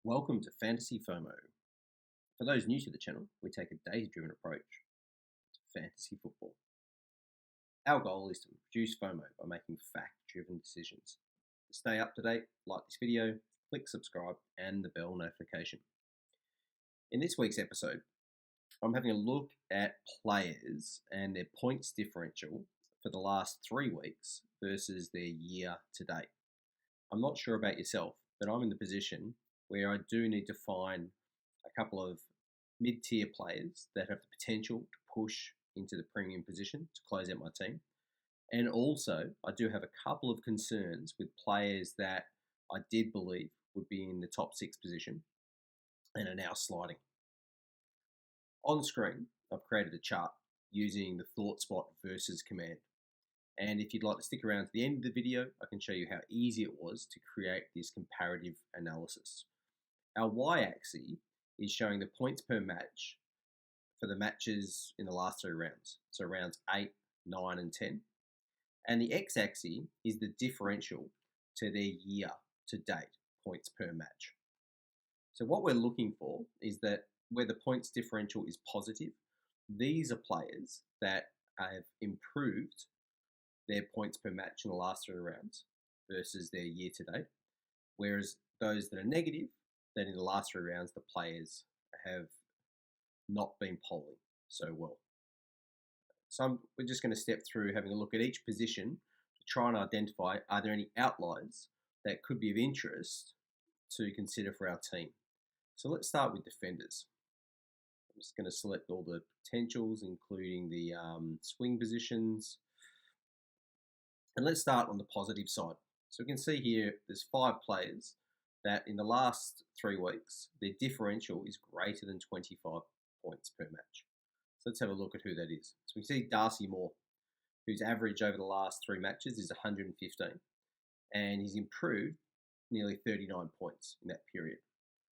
Welcome to Fantasy Fomo. For those new to the channel, we take a data-driven approach to fantasy football. Our goal is to reduce FOMO by making fact-driven decisions. To stay up to date, like this video, click subscribe and the bell notification. In this week's episode, I'm having a look at players and their points differential for the last 3 weeks versus their year to date. I'm not sure about yourself, but I'm in the position where I do need to find a couple of mid-tier players that have the potential to push into the premium position to close out my team. And also, I do have a couple of concerns with players that I did believe would be in the top 6 position and are now sliding. On screen, I've created a chart using the ThoughtSpot versus command. And if you'd like to stick around to the end of the video, I can show you how easy it was to create this comparative analysis. Our y-axis is showing the points per match for the matches in the last 3 rounds. So rounds 8, 9 and 10. And the x-axis is the differential to their year to date points per match. So what we're looking for is that where the points differential is positive, these are players that have improved their points per match in the last 3 rounds versus their year to date. Whereas those that are negative, that in the last 3 rounds, the players have not been polling so well. So we're just going to step through having a look at each position to try and identify, are there any outliers that could be of interest to consider for our team. So let's start with defenders. I'm just going to select all the potentials, including the swing positions. And let's start on the positive side. So we can see here there's 5 players that in the last 3 weeks, their differential is greater than 25 points per match. So let's have a look at who that is. So we can see Darcy Moore, whose average over the last 3 matches is 115. And he's improved nearly 39 points in that period.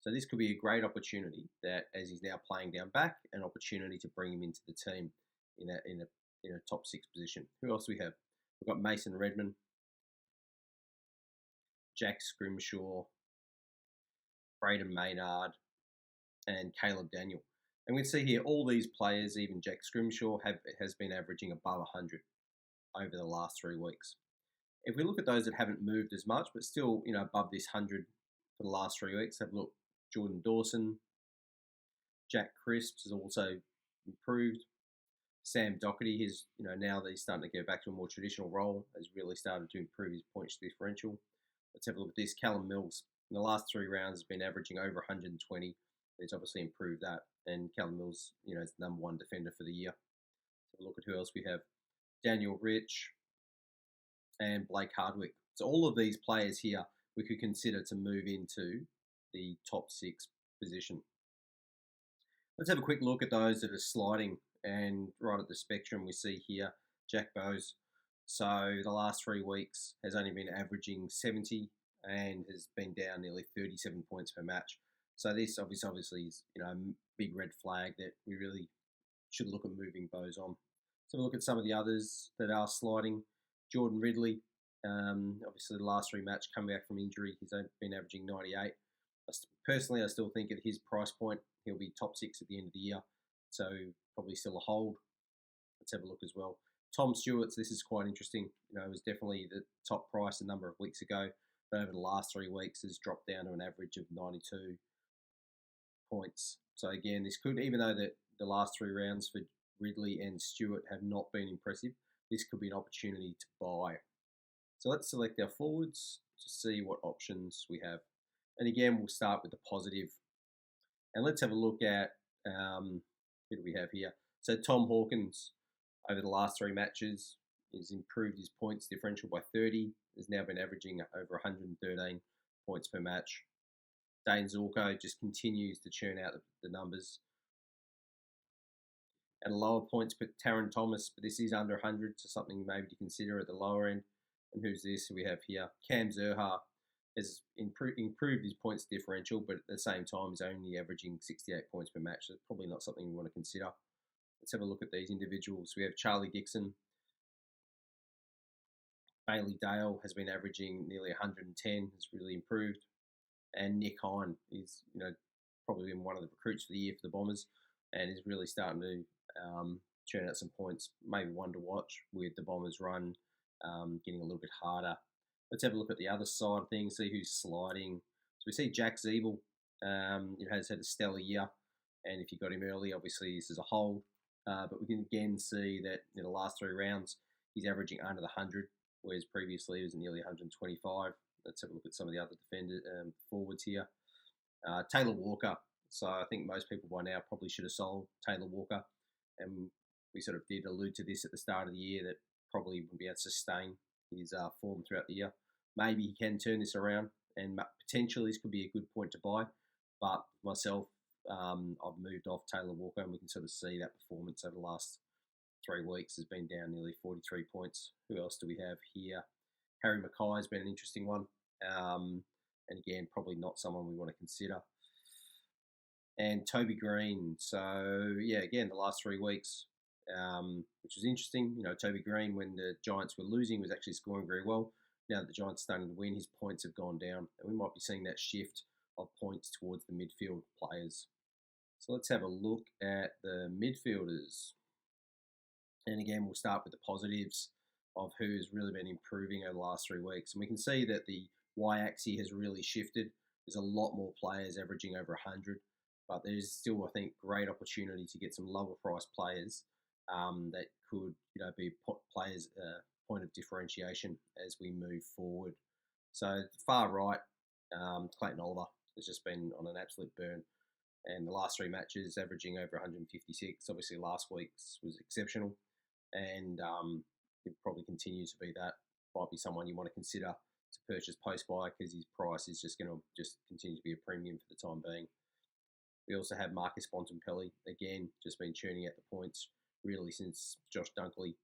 So this could be a great opportunity that, as he's now playing down back, an opportunity to bring him into the team in a top 6 position. Who else do we have? We've got Mason Redman, Jack Scrimshaw, Braden Maynard, and Caleb Daniel. And we can see here all these players, even Jack Scrimshaw, has been averaging above 100 over the last 3 weeks. If we look at those that haven't moved as much, but still above this 100 for the last 3 weeks, have a look. Jordan Dawson, Jack Crisps has also improved. Sam Doherty has, now that he's starting to go back to a more traditional role, has really started to improve his points differential. Let's have a look at this. Callum Mills, in the last 3 rounds, has been averaging over 120. He's obviously improved that. And Callum Mills, is the number 1 defender for the year. Let's have a look at who else we have. Daniel Rich and Blake Hardwick. So all of these players here we could consider to move into the top 6 position. Let's have a quick look at those that are sliding. And right at the spectrum, we see here Jack Bowes. So the last 3 weeks has only been averaging 70 and has been down nearly 37 points per match. So this obviously is a big red flag that we really should look at moving Bowes on. So look at some of the others that are sliding. Jordan Ridley, obviously the last 3 matches coming back from injury, he's been averaging 98. Personally, I still think at his price point, he'll be top 6 at the end of the year. So probably still a hold. Let's have a look as well. Tom Stewart, this is quite interesting. It was definitely the top price a number of weeks ago, but over the last 3 weeks has dropped down to an average of 92 points. So again, this could, even though the last 3 rounds for Ridley and Stewart have not been impressive, this could be an opportunity to buy. So let's select our forwards to see what options we have. And again, we'll start with the positive. And let's have a look at, who do we have here? So Tom Hawkins, over the last 3 matches, has improved his points differential by 30. Has now been averaging over 113 points per match. Dane Zorko just continues to churn out the numbers. At a lower points, but Taron Thomas, but this is under 100, so something maybe to consider at the lower end. And who's this we have here? Cam Zerha has improved his points differential, but at the same time is only averaging 68 points per match. So it's probably not something we want to consider. Let's have a look at these individuals. We have Charlie Dixon. Bailey Dale has been averaging nearly 110, has really improved. And Nick Hine is, probably been one of the recruits for the year for the Bombers, and is really starting to churn out some points. Maybe one to watch with the Bombers run getting a little bit harder. Let's have a look at the other side of things, see who's sliding. So we see Jack Zebel has had a stellar year, and if you got him early, obviously this is a hold. But we can again see that in the last 3 rounds, he's averaging under the 100, whereas previously he was nearly 125. Let's have a look at some of the other defender forwards here. Taylor Walker. So I think most people by now probably should have sold Taylor Walker, and we sort of did allude to this at the start of the year that probably wouldn't be able to sustain his form throughout the year. Maybe he can turn this around, and potentially this could be a good point to buy. But myself, I've moved off Taylor Walker, and we can sort of see that performance over the last 3 weeks has been down nearly 43 points. Who else do we have here? Harry Mackay has been an interesting one. And again, probably not someone we want to consider. And Toby Green. So, yeah, again, the last 3 weeks, which was interesting. Toby Green, when the Giants were losing, was actually scoring very well. Now that the Giants are starting to win, his points have gone down. And we might be seeing that shift of points towards the midfield players. So let's have a look at the midfielders. And again, we'll start with the positives of who's really been improving over the last 3 weeks. And we can see that the y-axis has really shifted. There's a lot more players averaging over 100, but there's still, I think, great opportunity to get some lower price players that could, be players' point of differentiation as we move forward. So far right, Clayton Oliver has just been on an absolute burn. And the last 3 matches averaging over 156. Obviously last week's was exceptional. And it probably continues to be that. Might be someone you want to consider to purchase post-buy because his price is just going to just continue to be a premium for the time being. We also have Marcus Spontanpelli, again, just been churning out the points really since Josh Dunkley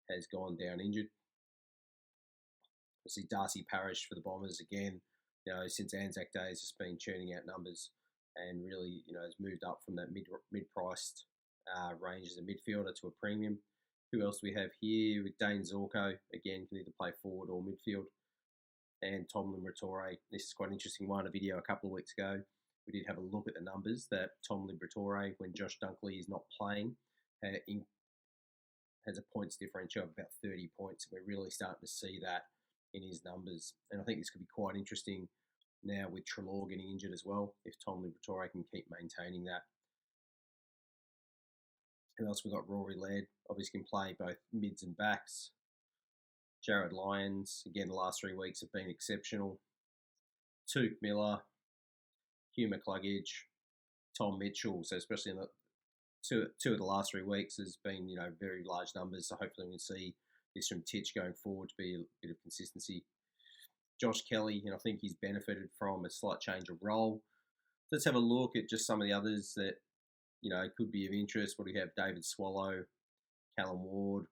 has gone down injured. We see Darcy Parish for the Bombers again, since Anzac Day has just been churning out numbers and really, has moved up from that mid-priced range as a midfielder to a premium. Who else do we have here? With Dane Zorko, again, can either play forward or midfield. And Tomlin Liberatore. This is quite an interesting one. A video a couple of weeks ago, we did have a look at the numbers that Tomlin Liberatore, when Josh Dunkley is not playing, has a points differential of about 30 points. We're really starting to see that in his numbers. And I think this could be quite interesting now with Treloar getting injured as well, if Tomlin Liberatore can keep maintaining that. Who else? We've got Rory Laird, obviously can play both mids and backs. Jared Lyons, again, the last 3 weeks have been exceptional. Touk Miller, Hugh McCluggage, Tom Mitchell. So especially in the two of the last 3 weeks has been, very large numbers. So hopefully we can see this from Titch going forward to be a bit of consistency. Josh Kelly, I think he's benefited from a slight change of role. Let's have a look at just some of the others that, could be of interest. What do we have? David Swallow, Callum Ward,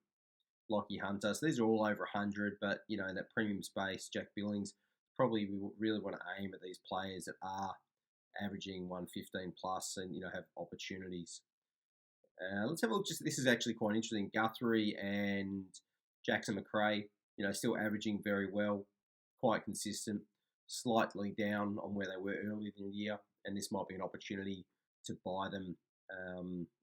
Lockie Hunter. So these are all over 100, but, in that premium space, Jack Billings, probably we really want to aim at these players that are averaging 115 plus and, have opportunities. Let's have a look. This is actually quite interesting. Guthrie and Jackson McRae, still averaging very well, quite consistent, slightly down on where they were earlier in the year, and this might be an opportunity to buy them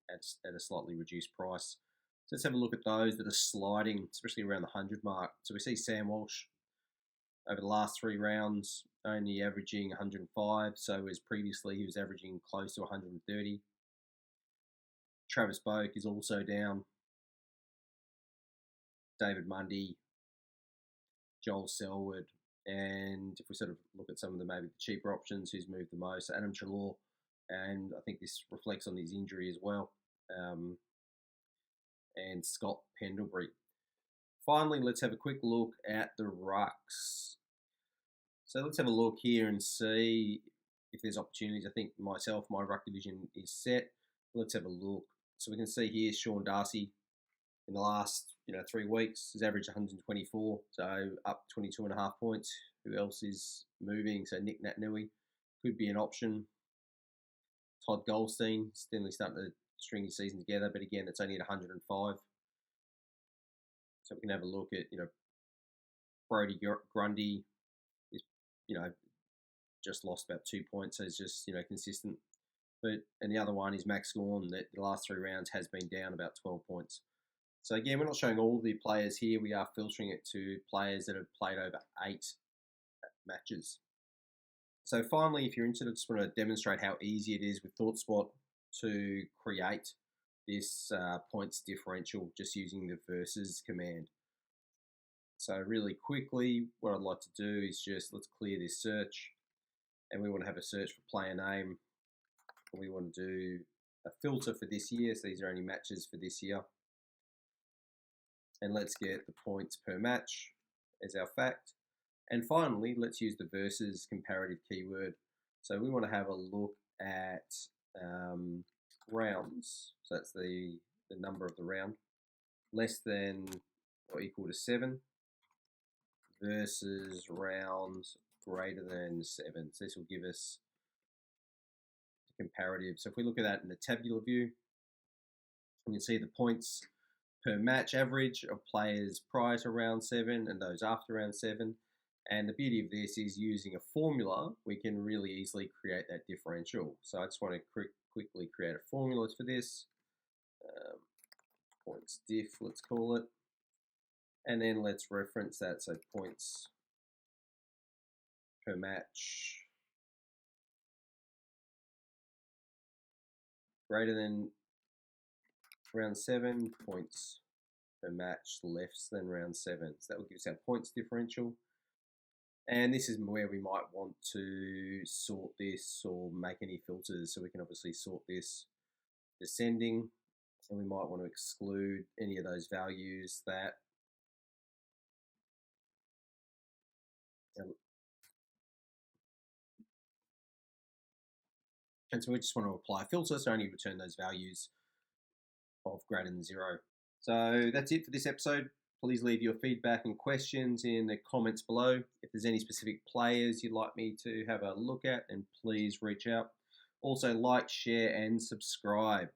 at a slightly reduced price. So let's have a look at those that are sliding, especially around the 100 mark. So we see Sam Walsh over the last 3 rounds only averaging 105, so as previously he was averaging close to 130. Travis Boak is also down. David Mundy, Joel Selwood, and if we sort of look at some of maybe the cheaper options, who's moved the most, Adam Treloar, and I think this reflects on his injury as well, and Scott Pendlebury. Finally, let's have a quick look at the rucks. So let's have a look here and see if there's opportunities. I think my ruck division is set. Let's have a look. So we can see here Sean Darcy in the last 3 weeks has averaged 124, so up 22.5 points. Who else is moving? So Nick Natnui could be an option. Todd Goldstein, still starting to string his season together, but again, it's only at 105. So we can have a look at, Brody Grundy is, just lost about 2 points, so it's just, consistent. And the other one is Max Gorn, that the last 3 rounds has been down about 12 points. So again, we're not showing all the players here. We are filtering it to players that have played over 8 matches. So finally, if you're interested, I just want to demonstrate how easy it is with ThoughtSpot to create this points differential just using the versus command. So really quickly, what I'd like to do is let's clear this search, and we want to have a search for player name. We want to do a filter for this year, so these are only matches for this year. And let's get the points per match as our fact. And finally, let's use the versus comparative keyword. So we want to have a look at rounds. So that's the number of the round. Less than or equal to 7 versus rounds greater than 7. So this will give us the comparative. So if we look at that in the tabular view, you can see the points per match average of players prior to round 7 and those after round 7. And the beauty of this is using a formula, we can really easily create that differential. So I just want to quickly create a formula for this. Points diff, let's call it. And then let's reference that. So points per match greater than round 7, points per match less than round 7. So that will give us our points differential. And this is where we might want to sort this or make any filters. So we can obviously sort this descending, and we might want to exclude any of those values that and so we just want to apply a filter, so only return those values of greater than 0. So that's it for this episode. Please leave your feedback and questions in the comments below. If there's any specific players you'd like me to have a look at, then please reach out. Also, like, share, and subscribe.